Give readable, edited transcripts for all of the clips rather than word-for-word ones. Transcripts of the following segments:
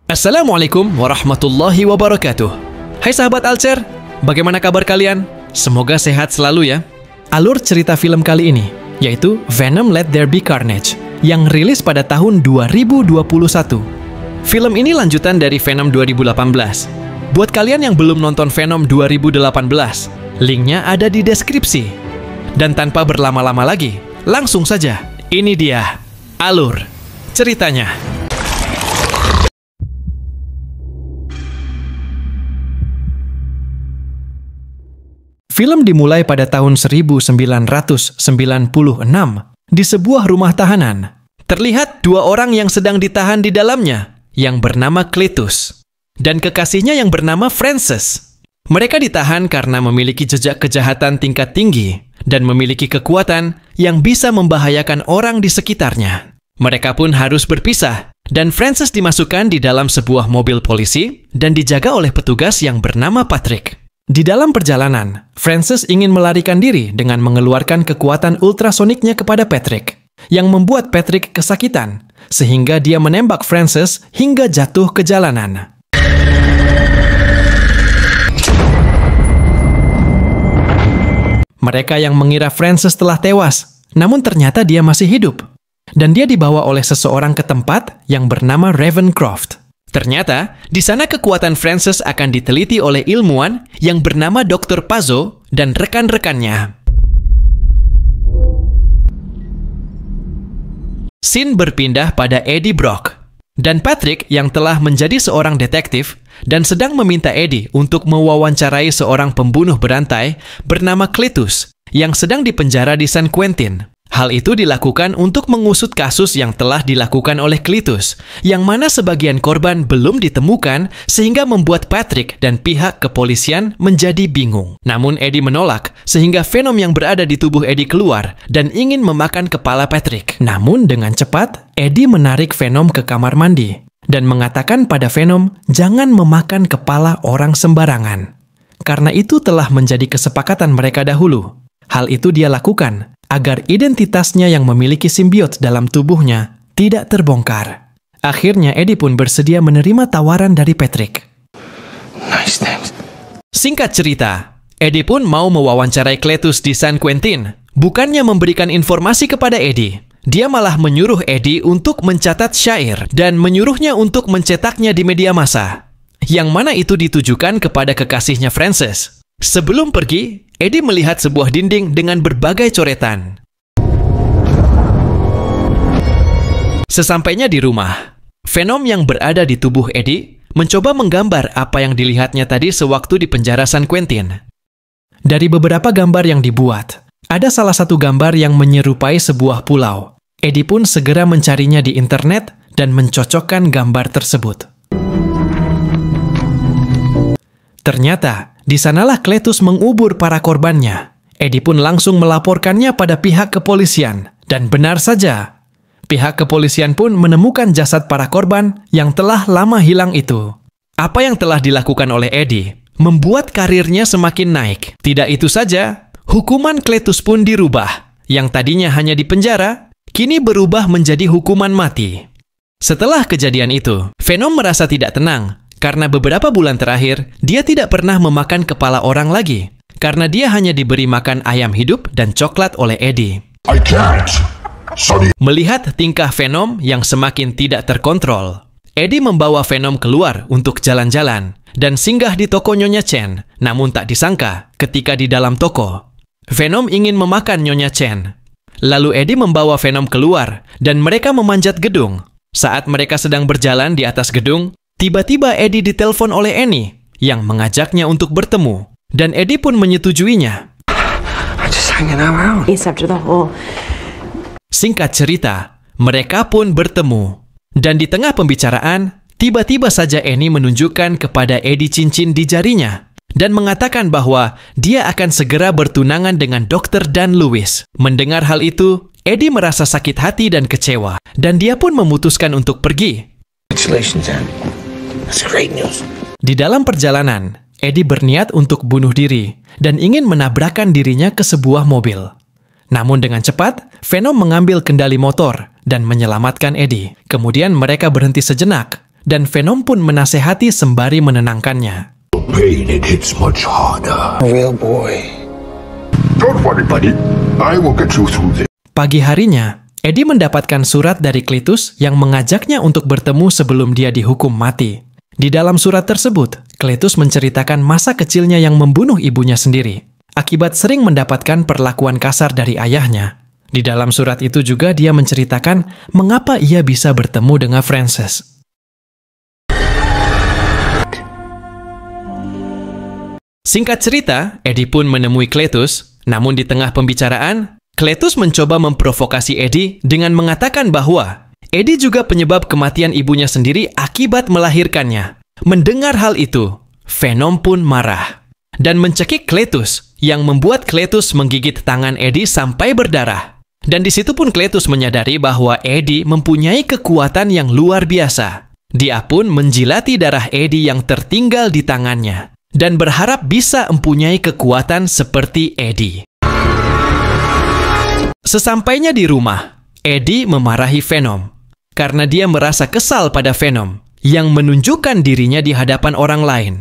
Assalamualaikum warahmatullahi wabarakatuh. Hai sahabat Alcer, bagaimana kabar kalian? Semoga sehat selalu ya. Alur cerita film kali ini yaitu Venom Let There Be Carnage yang rilis pada tahun 2021. Film ini lanjutan dari Venom 2018. Buat kalian yang belum nonton Venom 2018, linknya ada di deskripsi. Dan tanpa berlama-lama lagi, langsung saja, ini dia alur ceritanya. Film dimulai pada tahun 1996 di sebuah rumah tahanan. Terlihat dua orang yang sedang ditahan di dalamnya, yang bernama Cletus, dan kekasihnya yang bernama Frances. Mereka ditahan karena memiliki jejak kejahatan tingkat tinggi dan memiliki kekuatan yang bisa membahayakan orang di sekitarnya. Mereka pun harus berpisah, dan Frances dimasukkan di dalam sebuah mobil polisi dan dijaga oleh petugas yang bernama Patrick. Di dalam perjalanan, Frances ingin melarikan diri dengan mengeluarkan kekuatan ultrasoniknya kepada Patrick, yang membuat Patrick kesakitan, sehingga dia menembak Frances hingga jatuh ke jalanan. Mereka yang mengira Frances telah tewas, namun ternyata dia masih hidup, dan dia dibawa oleh seseorang ke tempat yang bernama Ravencroft. Ternyata, di sana kekuatan Frances akan diteliti oleh ilmuwan yang bernama Dr. Pazzo dan rekan-rekannya. Scene berpindah pada Eddie Brock dan Patrick yang telah menjadi seorang detektif dan sedang meminta Eddie untuk mewawancarai seorang pembunuh berantai bernama Cletus yang sedang dipenjara di San Quentin. Hal itu dilakukan untuk mengusut kasus yang telah dilakukan oleh Cletus, yang mana sebagian korban belum ditemukan sehingga membuat Patrick dan pihak kepolisian menjadi bingung. Namun Eddie menolak, sehingga Venom yang berada di tubuh Eddie keluar dan ingin memakan kepala Patrick. Namun dengan cepat, Eddie menarik Venom ke kamar mandi dan mengatakan pada Venom jangan memakan kepala orang sembarangan. Karena itu telah menjadi kesepakatan mereka dahulu. Hal itu dia lakukan agar identitasnya yang memiliki simbiot dalam tubuhnya tidak terbongkar. Akhirnya Eddie pun bersedia menerima tawaran dari Patrick. Nice, thanks. Singkat cerita, Eddie pun mau mewawancarai Cletus di San Quentin. Bukannya memberikan informasi kepada Eddie, dia malah menyuruh Eddie untuk mencatat syair dan menyuruhnya untuk mencetaknya di media massa, yang mana itu ditujukan kepada kekasihnya Frances. Sebelum pergi, Eddie melihat sebuah dinding dengan berbagai coretan. Sesampainya di rumah, Venom yang berada di tubuh Eddie mencoba menggambar apa yang dilihatnya tadi sewaktu di penjara San Quentin. Dari beberapa gambar yang dibuat, ada salah satu gambar yang menyerupai sebuah pulau. Eddie pun segera mencarinya di internet dan mencocokkan gambar tersebut. Ternyata, di sanalah Cletus mengubur para korbannya. Eddie pun langsung melaporkannya pada pihak kepolisian. Dan benar saja, pihak kepolisian pun menemukan jasad para korban yang telah lama hilang itu. Apa yang telah dilakukan oleh Eddie membuat karirnya semakin naik. Tidak itu saja, hukuman Cletus pun dirubah. Yang tadinya hanya di penjara, kini berubah menjadi hukuman mati. Setelah kejadian itu, Venom merasa tidak tenang. Karena beberapa bulan terakhir, dia tidak pernah memakan kepala orang lagi. Karena dia hanya diberi makan ayam hidup dan coklat oleh Eddie. I can't. Sorry. Melihat tingkah Venom yang semakin tidak terkontrol, Eddie membawa Venom keluar untuk jalan-jalan dan singgah di toko Nyonya Chen. Namun tak disangka, ketika di dalam toko, Venom ingin memakan Nyonya Chen. Lalu Eddie membawa Venom keluar dan mereka memanjat gedung. Saat mereka sedang berjalan di atas gedung, tiba-tiba Eddie ditelepon oleh Annie yang mengajaknya untuk bertemu, dan Eddie pun menyetujuinya. Singkat cerita, mereka pun bertemu, dan di tengah pembicaraan, tiba-tiba saja Annie menunjukkan kepada Eddie cincin di jarinya dan mengatakan bahwa dia akan segera bertunangan dengan Dr. Dan Lewis. Mendengar hal itu, Eddie merasa sakit hati dan kecewa, dan dia pun memutuskan untuk pergi. Congratulations, Anne. That's great news. Di dalam perjalanan, Eddie berniat untuk bunuh diri dan ingin menabrakkan dirinya ke sebuah mobil. Namun dengan cepat, Venom mengambil kendali motor dan menyelamatkan Eddie. Kemudian mereka berhenti sejenak dan Venom pun menasehati sembari menenangkannya. Pain, it hits much harder. Real boy. Don't worry, buddy. I will get you through this. Pagi harinya, Eddie mendapatkan surat dari Cletus yang mengajaknya untuk bertemu sebelum dia dihukum mati. Di dalam surat tersebut, Cletus menceritakan masa kecilnya yang membunuh ibunya sendiri, akibat sering mendapatkan perlakuan kasar dari ayahnya. Di dalam surat itu juga dia menceritakan mengapa ia bisa bertemu dengan Frances. Singkat cerita, Eddie pun menemui Cletus, namun di tengah pembicaraan, Cletus mencoba memprovokasi Eddie dengan mengatakan bahwa Eddie juga penyebab kematian ibunya sendiri akibat melahirkannya. Mendengar hal itu, Venom pun marah dan mencekik Cletus yang membuat Cletus menggigit tangan Eddie sampai berdarah. Dan di situ pun Cletus menyadari bahwa Eddie mempunyai kekuatan yang luar biasa. Dia pun menjilati darah Eddie yang tertinggal di tangannya dan berharap bisa mempunyai kekuatan seperti Eddie. Sesampainya di rumah, Eddie memarahi Venom karena dia merasa kesal pada Venom yang menunjukkan dirinya di hadapan orang lain.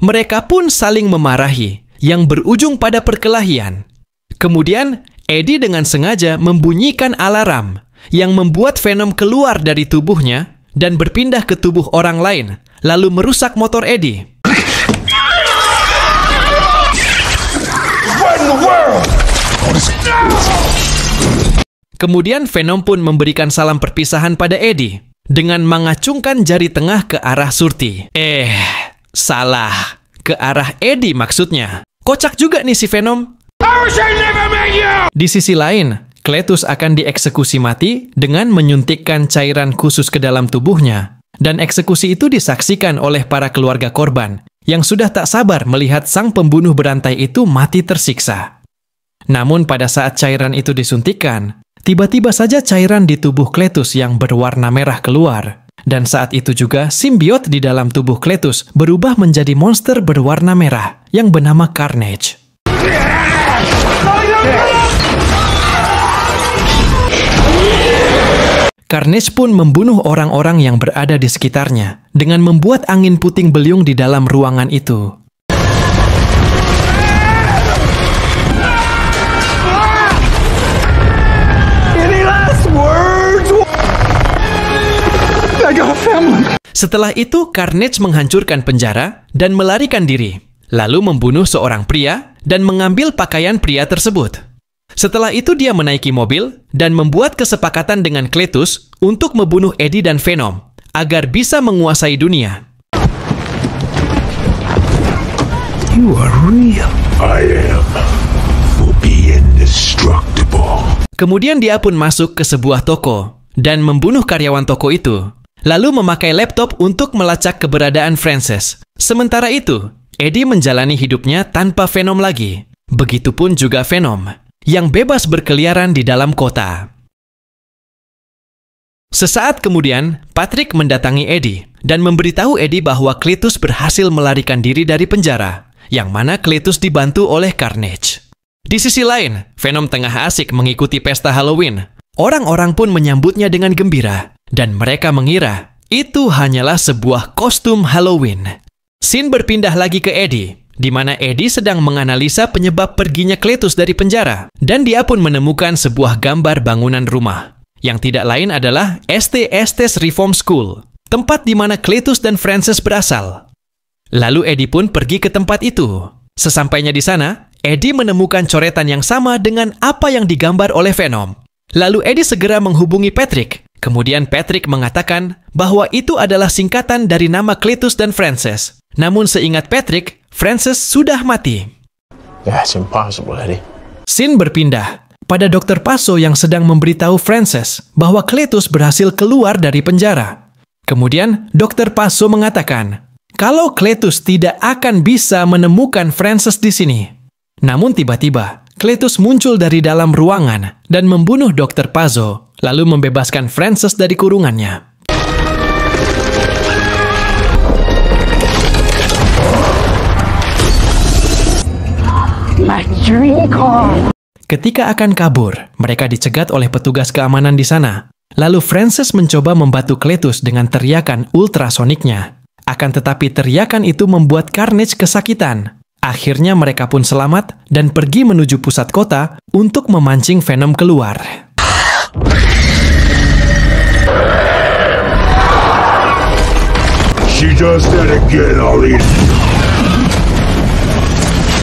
Mereka pun saling memarahi yang berujung pada perkelahian. Kemudian, Eddie dengan sengaja membunyikan alarm yang membuat Venom keluar dari tubuhnya dan berpindah ke tubuh orang lain, lalu merusak motor Eddie. Kemudian Venom pun memberikan salam perpisahan pada Eddie dengan mengacungkan jari tengah ke arah Surti. Salah. Ke arah Eddie maksudnya. Kocak juga nih si Venom. Di sisi lain, Cletus akan dieksekusi mati dengan menyuntikkan cairan khusus ke dalam tubuhnya. Dan eksekusi itu disaksikan oleh para keluarga korban yang sudah tak sabar melihat sang pembunuh berantai itu mati tersiksa. Namun pada saat cairan itu disuntikkan, tiba-tiba saja cairan di tubuh Cletus yang berwarna merah keluar. Dan saat itu juga simbiot di dalam tubuh Cletus berubah menjadi monster berwarna merah yang bernama Carnage. Carnage pun membunuh orang-orang yang berada di sekitarnya dengan membuat angin puting beliung di dalam ruangan itu. Setelah itu, Carnage menghancurkan penjara dan melarikan diri, lalu membunuh seorang pria dan mengambil pakaian pria tersebut. Setelah itu dia menaiki mobil dan membuat kesepakatan dengan Cletus untuk membunuh Eddie dan Venom agar bisa menguasai dunia. You are real. I am. Will be indestructible. Kemudian dia pun masuk ke sebuah toko dan membunuh karyawan toko itu, lalu memakai laptop untuk melacak keberadaan Frances. Sementara itu, Eddie menjalani hidupnya tanpa Venom lagi. Begitupun juga Venom, yang bebas berkeliaran di dalam kota. Sesaat kemudian, Patrick mendatangi Eddie dan memberitahu Eddie bahwa Cletus berhasil melarikan diri dari penjara, yang mana Cletus dibantu oleh Carnage. Di sisi lain, Venom tengah asik mengikuti pesta Halloween. Orang-orang pun menyambutnya dengan gembira, dan mereka mengira itu hanyalah sebuah kostum Halloween. Scene berpindah lagi ke Eddie, di mana Eddie sedang menganalisa penyebab perginya Cletus dari penjara, dan dia pun menemukan sebuah gambar bangunan rumah, yang tidak lain adalah St. Estes Reform School, tempat di mana Cletus dan Frances berasal. Lalu Eddie pun pergi ke tempat itu. Sesampainya di sana, Eddie menemukan coretan yang sama dengan apa yang digambar oleh Venom. Lalu Eddie segera menghubungi Patrick. Kemudian Patrick mengatakan bahwa itu adalah singkatan dari nama Cletus dan Frances. Namun seingat Patrick, Frances sudah mati. That's impossible, Eddie. Scene berpindah pada Dr. Paso yang sedang memberitahu Frances bahwa Cletus berhasil keluar dari penjara. Kemudian Dr. Paso mengatakan kalau Cletus tidak akan bisa menemukan Frances di sini. Namun tiba-tiba, Cletus muncul dari dalam ruangan dan membunuh Dr. Paso, lalu membebaskan Frances dari kurungannya. Ketika akan kabur, mereka dicegat oleh petugas keamanan di sana. Lalu Frances mencoba membantu Cletus dengan teriakan ultrasoniknya. Akan tetapi teriakan itu membuat Carnage kesakitan. Akhirnya mereka pun selamat dan pergi menuju pusat kota untuk memancing Venom keluar. She does that again, Ollie.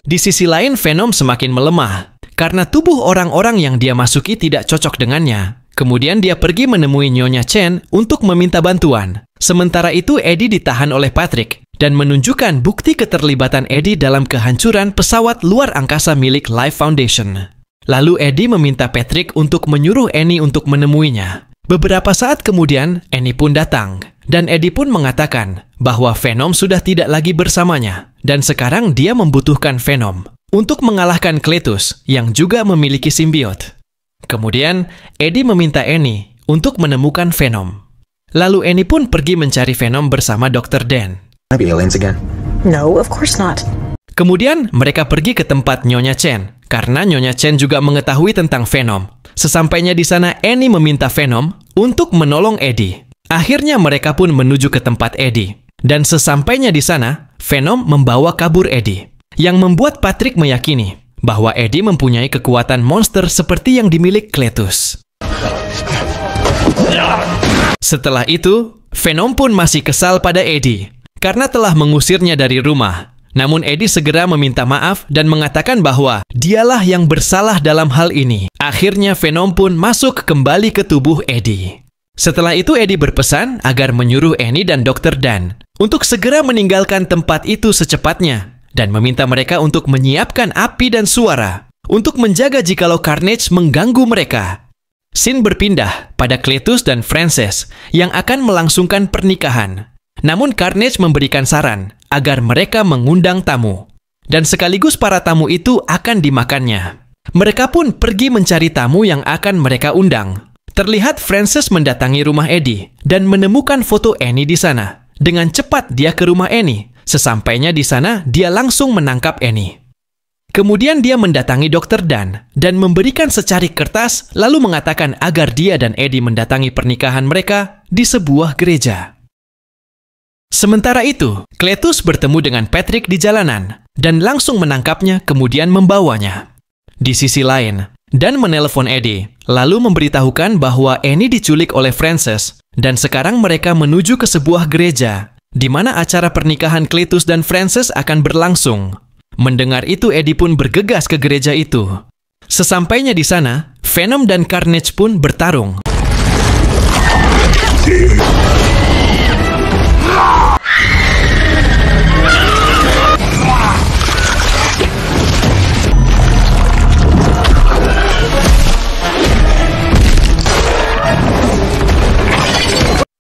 Di sisi lain, Venom semakin melemah karena tubuh orang-orang yang dia masuki tidak cocok dengannya. Kemudian dia pergi menemui Nyonya Chen untuk meminta bantuan. Sementara itu, Eddie ditahan oleh Patrick dan menunjukkan bukti keterlibatan Eddie dalam kehancuran pesawat luar angkasa milik Life Foundation. Lalu Eddie meminta Patrick untuk menyuruh Annie untuk menemuinya. Beberapa saat kemudian, Annie pun datang. Dan Eddie pun mengatakan bahwa Venom sudah tidak lagi bersamanya. Dan sekarang dia membutuhkan Venom untuk mengalahkan Cletus yang juga memiliki simbiot. Kemudian, Eddie meminta Annie untuk menemukan Venom. Lalu Annie pun pergi mencari Venom bersama Dr. Dan. Maybe aliens again. No, of course not. Kemudian, mereka pergi ke tempat Nyonya Chen, karena Nyonya Chen juga mengetahui tentang Venom. Sesampainya di sana, Annie meminta Venom untuk menolong Eddie. Akhirnya mereka pun menuju ke tempat Eddie. Dan sesampainya di sana, Venom membawa kabur Eddie, yang membuat Patrick meyakini bahwa Eddie mempunyai kekuatan monster seperti yang dimiliki Cletus. Setelah itu, Venom pun masih kesal pada Eddie karena telah mengusirnya dari rumah. Namun Eddie segera meminta maaf dan mengatakan bahwa dialah yang bersalah dalam hal ini. Akhirnya Venom pun masuk kembali ke tubuh Eddie. Setelah itu Eddie berpesan agar menyuruh Annie dan Dr. Dan untuk segera meninggalkan tempat itu secepatnya dan meminta mereka untuk menyiapkan api dan suara untuk menjaga jikalau Carnage mengganggu mereka. Scene berpindah pada Cletus dan Frances yang akan melangsungkan pernikahan. Namun Carnage memberikan saran agar mereka mengundang tamu. Dan sekaligus para tamu itu akan dimakannya. Mereka pun pergi mencari tamu yang akan mereka undang. Terlihat Frances mendatangi rumah Eddie dan menemukan foto Annie di sana. Dengan cepat dia ke rumah Annie. Sesampainya di sana, dia langsung menangkap Annie. Kemudian dia mendatangi Dr. Dan memberikan secarik kertas lalu mengatakan agar dia dan Eddie mendatangi pernikahan mereka di sebuah gereja. Sementara itu, Cletus bertemu dengan Patrick di jalanan dan langsung menangkapnya kemudian membawanya. Di sisi lain, Dan menelpon Eddie, lalu memberitahukan bahwa Annie diculik oleh Frances dan sekarang mereka menuju ke sebuah gereja di mana acara pernikahan Cletus dan Frances akan berlangsung. Mendengar itu, Eddie pun bergegas ke gereja itu. Sesampainya di sana, Venom dan Carnage pun bertarung.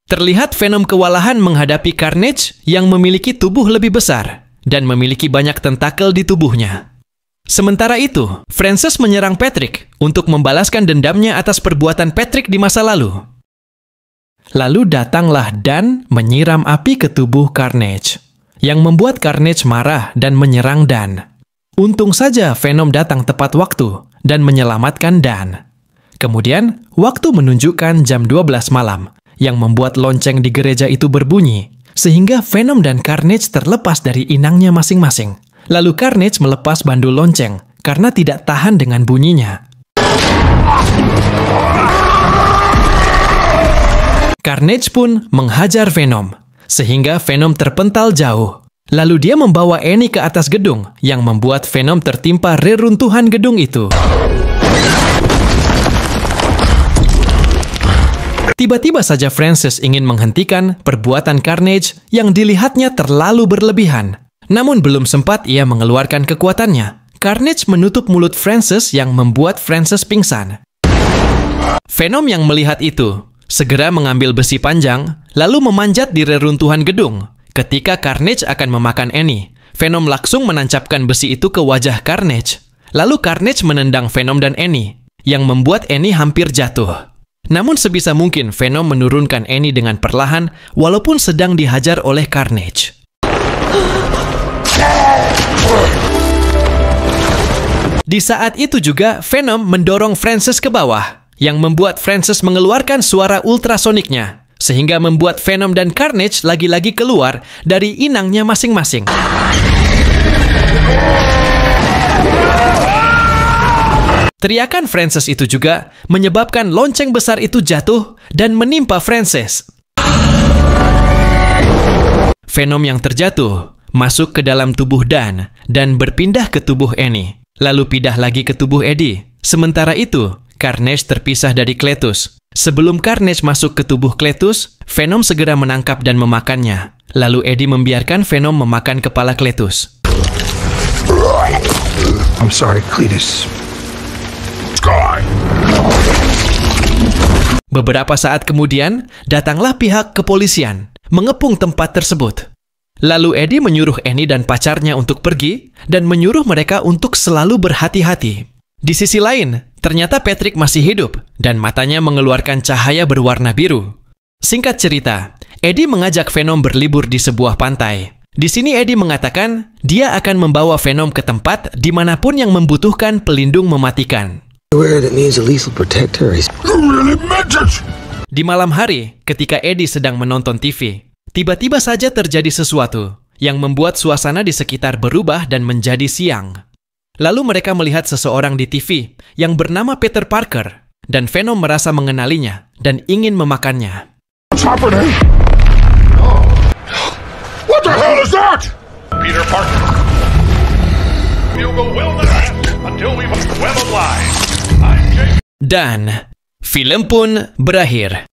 Terlihat Venom kewalahan menghadapi Carnage yang memiliki tubuh lebih besar dan memiliki banyak tentakel di tubuhnya. Sementara itu, Frances menyerang Patrick untuk membalaskan dendamnya atas perbuatan Patrick di masa lalu. Lalu datanglah Dan menyiram api ke tubuh Carnage, yang membuat Carnage marah dan menyerang Dan. Untung saja Venom datang tepat waktu dan menyelamatkan Dan. Kemudian, waktu menunjukkan jam 12 malam, yang membuat lonceng di gereja itu berbunyi, sehingga Venom dan Carnage terlepas dari inangnya masing-masing. Lalu Carnage melepas bandul lonceng karena tidak tahan dengan bunyinya. Carnage pun menghajar Venom, sehingga Venom terpental jauh. Lalu dia membawa Annie ke atas gedung, yang membuat Venom tertimpa reruntuhan gedung itu. Tiba-tiba saja Frances ingin menghentikan perbuatan Carnage yang dilihatnya terlalu berlebihan. Namun belum sempat ia mengeluarkan kekuatannya. Carnage menutup mulut Frances yang membuat Frances pingsan. Venom yang melihat itu segera mengambil besi panjang lalu memanjat di reruntuhan gedung. Ketika Carnage akan memakan Annie, Venom langsung menancapkan besi itu ke wajah Carnage. Lalu Carnage menendang Venom dan Annie yang membuat Annie hampir jatuh. Namun sebisa mungkin Venom menurunkan Annie dengan perlahan walaupun sedang dihajar oleh Carnage. Di saat itu juga Venom mendorong Frances ke bawah. yang membuat Francis mengeluarkan suara ultrasoniknya, sehingga membuat Venom dan Carnage lagi-lagi keluar dari inangnya masing-masing. Teriakan Francis itu juga menyebabkan lonceng besar itu jatuh dan menimpa Francis. Venom yang terjatuh masuk ke dalam tubuh Dan dan berpindah ke tubuh Annie, lalu pindah lagi ke tubuh Eddie. Sementara itu, Carnage terpisah dari Cletus. Sebelum Carnage masuk ke tubuh Cletus, Venom segera menangkap dan memakannya. Lalu Eddie membiarkan Venom memakan kepala Cletus. I'm sorry, Cletus. Sky. Beberapa saat kemudian, datanglah pihak kepolisian mengepung tempat tersebut. Lalu Eddie menyuruh Annie dan pacarnya untuk pergi dan menyuruh mereka untuk selalu berhati-hati. Di sisi lain, ternyata Patrick masih hidup dan matanya mengeluarkan cahaya berwarna biru. Singkat cerita, Eddie mengajak Venom berlibur di sebuah pantai. Di sini Eddie mengatakan dia akan membawa Venom ke tempat dimanapun yang membutuhkan pelindung mematikan. Di malam hari, ketika Eddie sedang menonton TV, tiba-tiba saja terjadi sesuatu yang membuat suasana di sekitar berubah dan menjadi siang. Lalu mereka melihat seseorang di TV yang bernama Peter Parker, dan Venom merasa mengenalinya dan ingin memakannya. What's happening? What the hell is that? Peter Parker. Bugle will not rest until we've well alive. I'm Jason. Dan film pun berakhir.